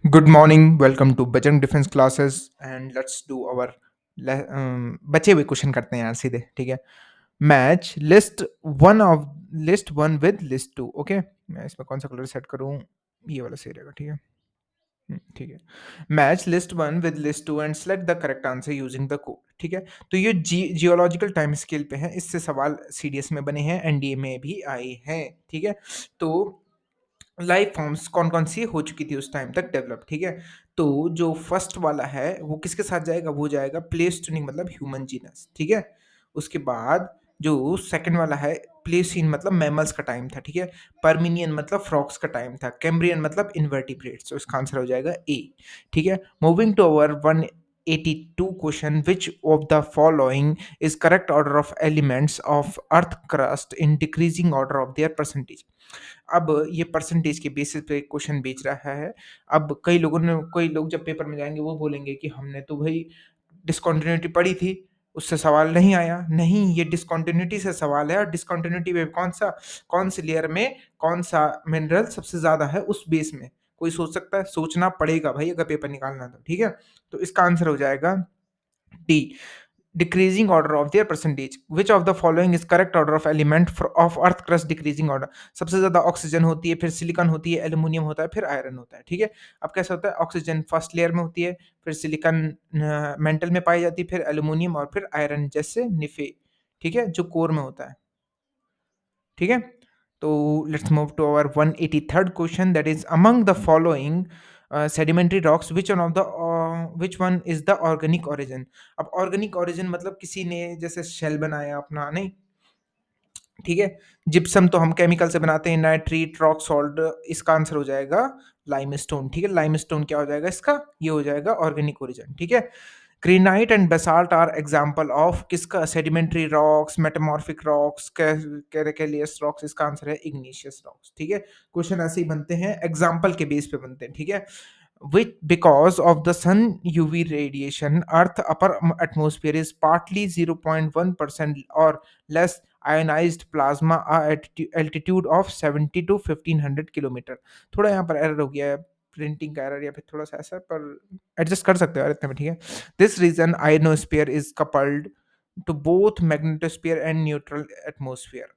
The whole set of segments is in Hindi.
Good morning. Welcome to Bajrang Defense Classes and let's do our बचे हुए क्वेश्चन करते हैं यार सीधे ठीक है। Match list one with list two. Okay, मैं इसमें कौन सा कलर सेट करूं? ये वाला सही रहेगा। ठीक है। ठीक है। Match list one with list two and select the correct answer using the code. ठीक है। तो ये जियोलॉजिकल टाइम स्केल पे है, इससे सवाल सीडीएस में बने हैं, एनडीए में भी आए हैं। ठीक है। तो लाइफ फॉर्म्स कौन-कौन सी हो चुकी थी उस टाइम तक डेवलप, ठीक है? तो जो फर्स्ट वाला है वो किसके साथ जाएगा? वो जाएगा प्लेस्टोनिक मतलब ह्यूमन जीनस, ठीक है? उसके बाद जो सेकंड वाला है प्लेसीन मतलब मैमल्स का टाइम था, ठीक है? पर्मिनियन मतलब फ्रॉग्स का टाइम था, कैम्ब्रियन मतलब इन्वर्टिब्रेट्स, तो इसका आंसर हो जाएगा ए, ठीक है? Moving to our 182 question, which of the following is correct order of elements of earth crust in decreasing order of their percentage. अब ये परसेंटेज के बेसिस पे क्वेश्चन बेच रहा है। अब कई लोग जब पेपर में जाएँगे वो बोलेंगे कि हमने तो भई डिस्कंटिन्यूटी पढ़ी थी, उससे सवाल नहीं आया। नहीं, ये डिस्कंटिन्यूटी से सवाल है और डिस्कंटिन्यूटी में कौन-सी लेयर में कौन-सा मिनरल सबसे ज़्यादा है उस बेस में। कोई सोच सकता है? सोचना पड़ेगा भाई अगर पेपर निकालना है तो, ठीक है? तो इसका आंसर हो जाएगा D. Decreasing order of their percentage, which of the following is correct order of element of earth crust decreasing order. सबसे ज्यादा ऑक्सीजन होती है, फिर सिलिकॉन होती है, एल्यूमिनियम होता है, फिर आयरन होता है। ठीक है। अब कैसा होता है? ऑक्सीजन फर्स्ट लेयर में होती है, फिर सिलिकॉन मेंटल में पाई जाती है, फिर एल्यूमिनियम और फिर आयरन जैसे निफे, ठीक है, जो कोर में होता है। ठीक है। तो let's move to our 183rd question, that is among the following sedimentary rocks which one is the organic origin. अब ऑर्गेनिक ओरिजिन मतलब किसी ने जैसे शेल बनाया अपना, नहीं, ठीक है। जिप्सम तो हम केमिकल से बनाते हैं, नाइट्रीट, रॉक सॉल्ट, इसका आंसर हो जाएगा लाइमस्टोन। ठीक है। लाइमस्टोन क्या हो जाएगा इसका? ये हो जाएगा ऑर्गेनिक ओरिजिन। ठीक है। Granite and basalt are example of किसका? Sedimentary rocks, metamorphic rocks, calcareous rocks, इसका आंसर है इग्निशियस रॉक्स। ठीक है। क्वेश्चन ऐसे ही बनते हैं, एग्जांपल के बेस पे बनते हैं। ठीक है। which because of the sun UV radiation, Earth upper atmosphere is partly 0.1% or less ionized plasma at altitude of 70 to 1500 kilometre. थोड़ा यहाँ पर एरर हो गया है, प्रिंटिंग का एरर या फिर थोड़ा सा ऐसा, पर एडजस्ट कर सकते हो यार इतने में, ठीक है। This region ionosphere is coupled to both magnetosphere and neutral atmosphere.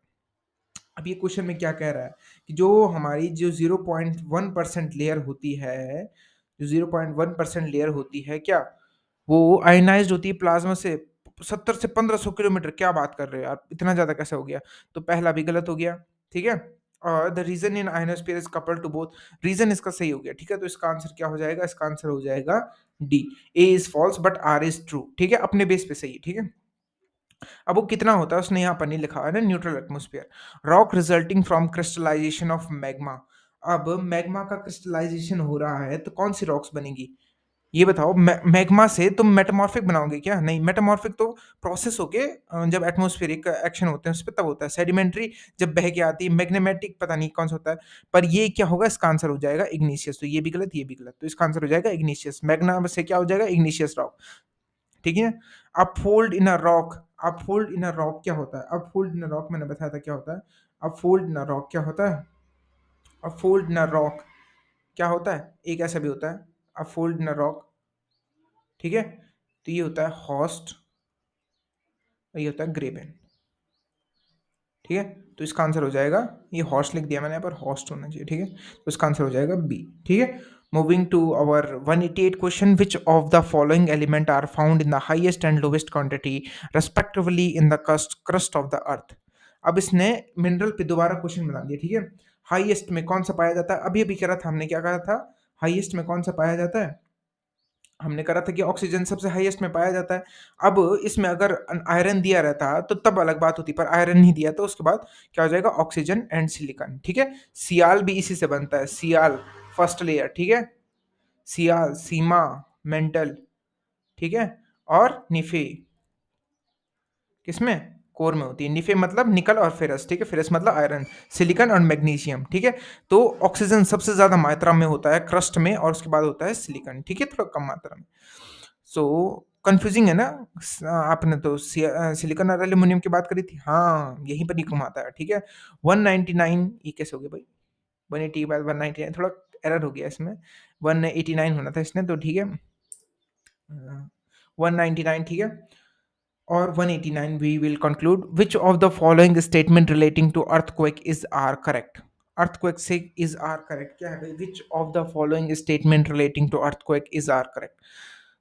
अब ये क्वेश्चन में क्या कह रहा है कि जो हमारी जो 0.1% लेयर होती है, जो 0.1% लेयर होती है क्या, वो आयनाइज्ड होती है प्लाज्मा से 70 से 1500 किलोमीटर। क्या बात कर रहे हो यार, इतना ज़्यादा कैसे हो गया? तो पहला भी गलत हो गया, ठीक है। और the region in ionosphere is coupled to both, region इसका सही हो गया, ठीक है। तो इसका आंसर क्या हो जाएगा? इसका आंसर हो जाएगा D. A is false but R is true, ठीक है, अपने बेस पे सही है, ठीक है। अब वो कितना होता है उसने यहाँ पर नहीं लिखा है ना, neutral atmosphere. Rock resulting from crystallization of magma. अब मैग्मा का क्रिस्टलाइजेशन हो रहा है तो कौन सी रॉक्स बनेगी? ये बताओ, मैग्मा से तुम मेटामॉर्फिक बनाओगे क्या? नहीं, मेटामॉर्फिक तो प्रोसेस होके जब एटमॉस्फेरिक एक्शन होते हैं उस पे तब होता है। सेडिमेंट्री जब बह के आती है, मैग्नेमेटिक पता नहीं कौन सा होता है। पर ये क्या होगा? इसका आंसर हो जाएगा इग्निशियस। तो ये भी गलत, ये भी गलत, तो इसका आंसर हो जाएगा इग्निशियस। मैग्ना से क्या हो जाएगा? इग्निशियस रॉक, ठीक है। अपफोल्ड इन a rock, अपफोल्ड in a rock क्या होता है? अपफोल्ड इन अ रॉक मैंने बताया था क्या होता है। अपफोल्ड इन अ रॉक क्या होता है? अपफोल्ड इन अ रॉक क्या होता है? एक ऐसा भी होता है अपफोल्ड इन अ रॉक, ठीक है। तो ये होता है हॉस्ट और ये होता है ग्रेबन, ठीक है। तो इसका आंसर हो जाएगा, ये हॉस्ट लिख दिया मैंने यहाँ पर, हॉस्ट होना चाहिए, ठीक है। तो इसका आंसर हो जाएगा बी, ठीक है। Moving to our 188 question, which of the following element are found in the highest and lowest quantity respectively in the crust of the earth. अब इसने मिनरल पे दोबारा क्वेश्चन बना दिया, ठीक है। हाईएस्ट में कौन सा पाया जाता है? अभी अभी करा था हमने, क्या कहा था? हाईएस्ट में कौन सा पाया जाता है? हमने करा था कि ऑक्सीजन सबसे हाईएस्ट में पाया जाता है। अब इसमें अगर आयरन दिया रहता तो तब अलग बात होती, पर आयरन नहीं दिया तो उसके बाद क्या हो जाएगा? ऑक्सीजन एंड सिलिकॉन, ठीक है। सियाल भी इसी से बनता है, सियाल फर्स्ट लेयर, ठीक है। सियाल, सीमा, मेंटल, ठीक है। और निफे किसमें? कोर में होती है। निफे मतलब निकल और फेरस, ठीक है। फेरस मतलब आयरन, सिलिकॉन और मैग्नीशियम, ठीक है। तो ऑक्सीजन सबसे ज्यादा मात्रा में होता है क्रस्ट में और उसके बाद होता है सिलिकॉन, ठीक है, थोड़ा कम मात्रा में। सो कंफ्यूजिंग है ना? आपने तो सिलिकॉन और एल्यूमिनियम की बात करी थी, हाँ यहीं पर ही घुमाता है, ठीक है। 199 ये कैसे हो गया भाई? 180 के बाद 199, थोड़ा एरर हो गया इसमें। 189 होना था इसने, तो ठीक है, 199, ठीक है। Or 189, we will conclude which of the following statement relating to earthquake is are correct. Earthquake से is are correct क्या है भाई? Which of the following statement relating to earthquake is are correct?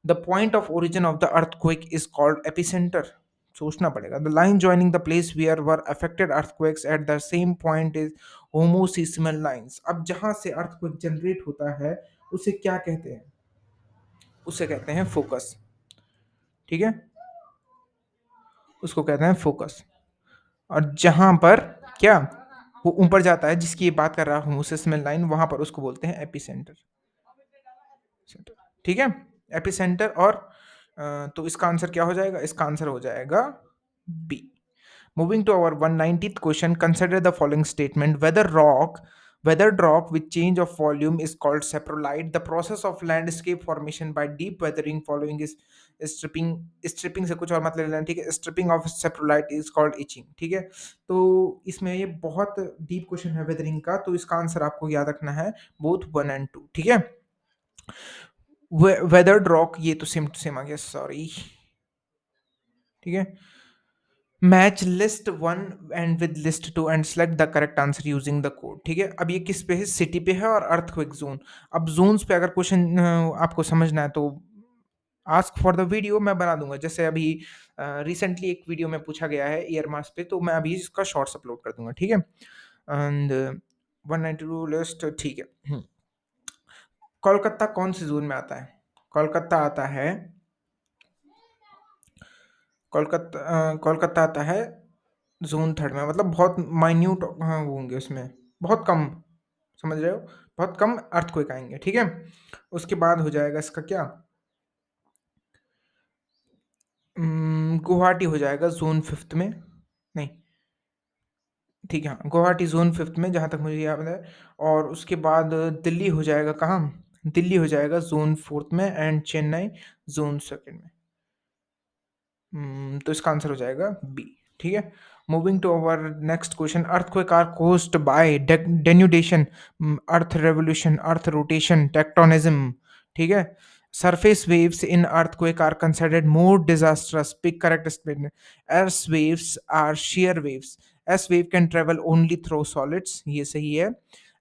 The point of origin of the earthquake is called epicenter. सोचना पड़ेगा. The line joining the place where were affected earthquakes at the same point is homoseismal lines. अब जहां से earthquake generate होता है उसे क्या कहते हैं? उसे कहते हैं फोकस, ठीक है, उसको कहते हैं फोकस। और जहां पर क्या वो ऊपर जाता है, जिसकी ये बात कर रहा हूँ सिस्मल लाइन, वहां पर उसको बोलते हैं एपिसेंटर, ठीक है, एपिसेंटर। और तो इसका आंसर क्या हो जाएगा? इसका आंसर हो जाएगा B. Moving to our 190th question, consider the following statement. Weather drop with change of volume is called saprolite. The process of landscape formation by deep weathering following is stripping. stripping से कुछ और मतलब लेना, ठीक है, stripping of saprolite is called etching, ठीक है। तो इसमें ये बहुत डीप क्वेश्चन है वेदरिंग का, तो इसका आंसर आपको याद रखना है बोथ 1 and 2, ठीक है। वेदर ड्रॉप ये तो सेम टू सेम आ गया, सॉरी, ठीक है। Match list one and with list two and select the correct answer using the code, ठीक है। अब ये किस पे है? सिटी पे है और अर्थक्वेक जोन। अब जोन्स पे अगर क्वेश्चन आपको समझना है तो आस्क फॉर द वीडियो, मैं बना दूंगा। जैसे अभी रिसेंटली एक वीडियो में पूछा गया है एयर मास पे, तो मैं अभी इसका शॉर्ट्स अपलोड कर दूंगा, ठीक है। एंड 192 लिस्ट, ठीक है। कोलकाता कौन से जोन में आता है? कोलकाता आता है, कोलकाता आता है जोन थर्ड में, मतलब बहुत माइन्यूट होंगे उसमें, बहुत कम, समझ रहे हो, बहुत कम अर्थक्वेक आएंगे, ठीक है। उसके बाद हो जाएगा इसका क्या, गुवाहाटी हो जाएगा जोन फिफ्थ में, नहीं, ठीक है, हाँ, गुवाहाटी जोन फिफ्थ में जहाँ तक मुझे याद है। और उसके बाद दिल्ली हो जाएगा कहाँ? दिल्ली हो जाएगा जोन फोर्थ में एंड चेन्नई जोन सेकंड में। तो इसका आंसर हो जाएगा बी, ठीक है। Moving to our next question, earthquake are caused by denudation, earth revolution, earth rotation, tectonism, ठीक है। Surface waves in earthquake are considered more disastrous, pick correct statement. S waves are shear waves. S wave can travel only through solids, ये सही है।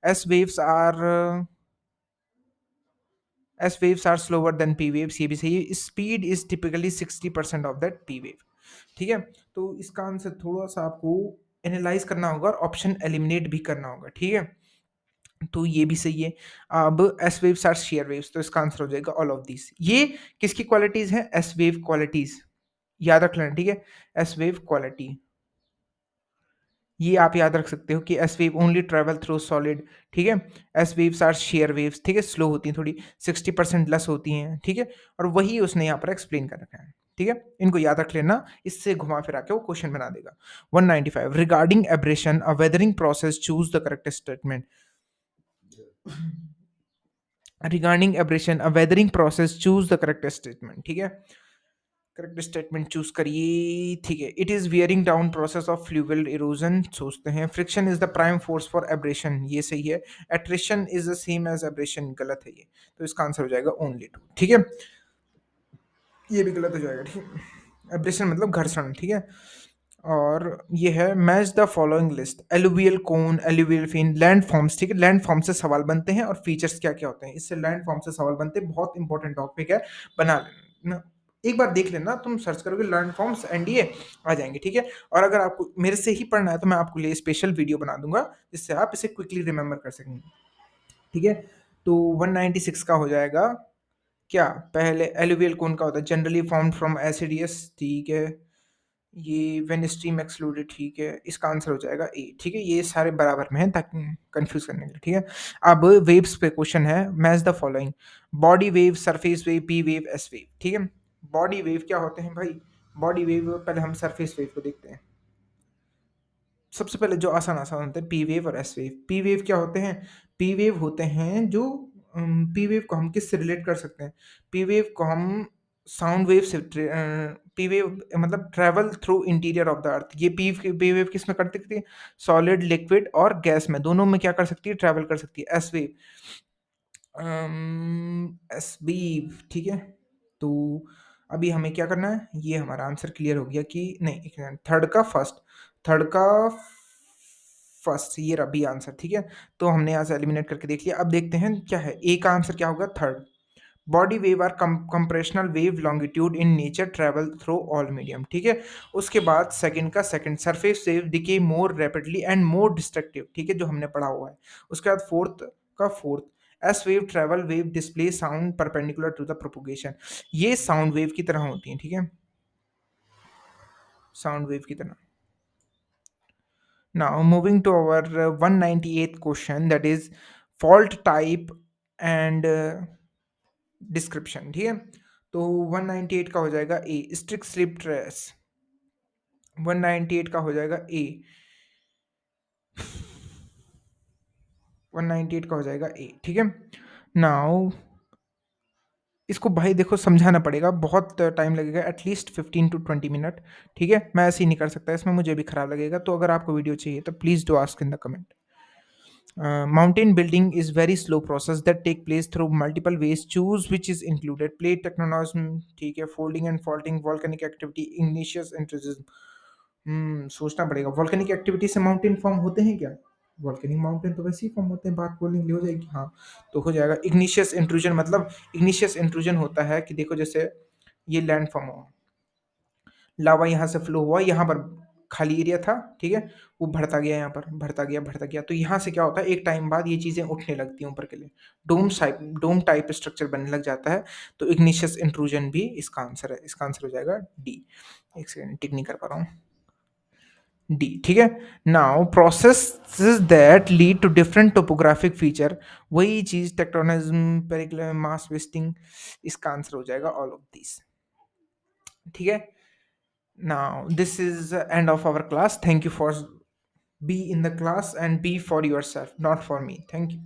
S waves are S waves are slower then P waves, ये भी सही है। Speed is typically 60% of that P wave, ठीक है। तो इसका आंसर थोड़ा सा आपको एनालाइज करना होगा और ऑप्शन एलिमिनेट भी करना होगा, ठीक है। तो ये भी सही है। अब S waves are shear waves, तो इसका आंसर हो जाएगा ऑल ऑफ दीज। ये किसकी क्वालिटीज हैं? एस वेव क्वालिटीज, याद रख लेना, ठीक है। एस वेव क्वालिटी, ये आप याद रख सकते हो कि S wave only travel through solid, ठीक है। S waves are shear waves, ठीक है, स्लो होती हैं थोड़ी, 60% लेस होती हैं, ठीक है। और वही उसने यहाँ पर एक्सप्लेन कर रखा है, ठीक है। इनको याद रख लेना, इससे घुमा फिरा के वो क्वेश्चन बना देगा। 195, regarding abrasion a weathering process, choose the correct statement. Regarding abrasion a weathering process, choose the correct statement, ठीक है। करेक्ट स्टेटमेंट चूज करिए, ठीक है। It is wearing down process of fluvial erosion, सोचते हैं। Friction is the prime force for abrasion, ये सही है। Attrition is the same as abrasion, गलत है ये, तो इसका आंसर हो जाएगा ओनली टू, ठीक है। ये भी गलत हो जाएगा, ठीक है। एब्रेशन मतलब घर्षण, ठीक है। और ये है match the following list, alluvial cone, alluvial fan, land forms, ठीक है। लैंड फॉर्म से सवाल बनते हैं और फीचर्स क्या क्या होते हैं, इससे लैंड फॉर्म से सवाल बनते हैं, बहुत इंपॉर्टेंट टॉपिक है, बना लेना, एक बार देख लेना, तुम सर्च करोगे लैंड फॉर्म्स एनडीए आ जाएंगे, ठीक है। और अगर आपको मेरे से ही पढ़ना है तो मैं आपको लिए स्पेशल वीडियो बना दूंगा जिससे आप इसे क्विकली रिमेंबर कर सकेंगे, ठीक है। तो 196 का हो जाएगा क्या, पहले एलुवियल कौन का होता है? जनरली फॉर्म्ड फ्रॉम एसिडियस, ठीक है। ये व्हेन स्ट्रीम एक्सक्लूडेड, ठीक है, इसका आंसर हो जाएगा ए, ठीक है। ये सारे बराबर में हैं ताकि कंफ्यूज करने के लिए, ठीक है। अब वेव्स पे क्वेश्चन है, match the following, body wave, surface wave, P wave, S wave, ठीक है। बॉडी वेव क्या होते हैं भाई? बॉडी वेव, पहले हम सरफेस वेव को देखते हैं। सबसे पहले जो आसान आसान होते हैं पी वेव और एस वेव। पी वेव क्या होते हैं? पी वेव होते हैं जो, पी वेव को हम किससे रिलेट कर सकते हैं? पी वेव को हम साउंड वेव से, पी वेव मतलब travel through interior of the अर्थ। ये पी वेव किस में कर सकती है? सॉलिड, लिक्विड और गैस में, दोनों में क्या कर सकती है? ट्रैवल कर सकती है। एस वेव एस बी, ठीक है। तो अभी हमें क्या करना है, ये हमारा आंसर क्लियर हो गया कि नहीं, एक मिनट, थर्ड का फर्स्ट, ये रहा बी आंसर, ठीक है। तो हमने यहाँ से एलिमिनेट करके देख लिया। अब देखते हैं क्या है, ए का आंसर क्या होगा, third. Body wave are compressional wave longitude in nature travel through all medium, ठीक है। उसके बाद सेकंड का second, surface wave decay more rapidly and more destructive, ठीक है, जो हमने पढ़ा हुआ है। उसके बाद फोर्थ का fourth, S wave travel wave display sound perpendicular to the propagation, ये साउंड वेव की तरह होती है, ठीक है, साउंड वेव की तरह। Now moving to our 198th question, that is fault type and description, ठीक है। तो 198 का हो जाएगा ए, स्ट्रिक्ट स्लिप ट्रेस। 198 का हो जाएगा ए, 198 का हो जाएगा ए, ठीक है। नाउ इसको भाई देखो समझाना पड़ेगा, बहुत टाइम लगेगा, एटलीस्ट 15 to 20 मिनट, ठीक है। मैं ऐसे ही नहीं कर सकता, इसमें मुझे भी खराब लगेगा। तो अगर आपको वीडियो चाहिए तो please do ask in the comment. Mountain building is very slow process that take place through multiple ways. Choose which is included. Plate tectonism, ठीक है, folding and faulting, volcanic activity, igneous enthusiasm. सोचना पड़ेगा, वॉल्केनिक एक्टिविटी से माउंटेन फॉर्म होते हैं क्या? वॉल्केनिक माउंटेन तो वैसे ही फॉर्म होते हैं, बात बोलने के लिए हो जाएगी, हाँ। तो हो जाएगा इग्निशियस इंट्रूजन, मतलब इग्निशियस इंट्रूजन होता है कि देखो जैसे ये लैंड फॉर्म हुआ, लावा यहाँ से फ्लो हुआ, यहाँ पर खाली एरिया था, ठीक है, वो बढ़ता गया, यहाँ पर बढ़ता गया, तो यहाँ से क्या होता है, एक टाइम बाद ये चीज़ें उठने लगती हैं ऊपर के लिए, डोम टाइप स्ट्रक्चर बनने लग जाता है। तो इग्निशियस इंट्रूजन भी इसका आंसर है, इसका आंसर हो जाएगा डी। एक सेकेंड, टिक नहीं कर पा रहा हूँ, डी, ठीक है। Now processes that lead to different topographic feature, वही चीज टेक्टोनिज्म, पेरिक्ल, मास वेस्टिंग, इसका आंसर हो जाएगा ऑल ऑफ दिस, ठीक है। Now, this is the end of our class. Thank you for be in the class and be for yourself, not for me. Thank you.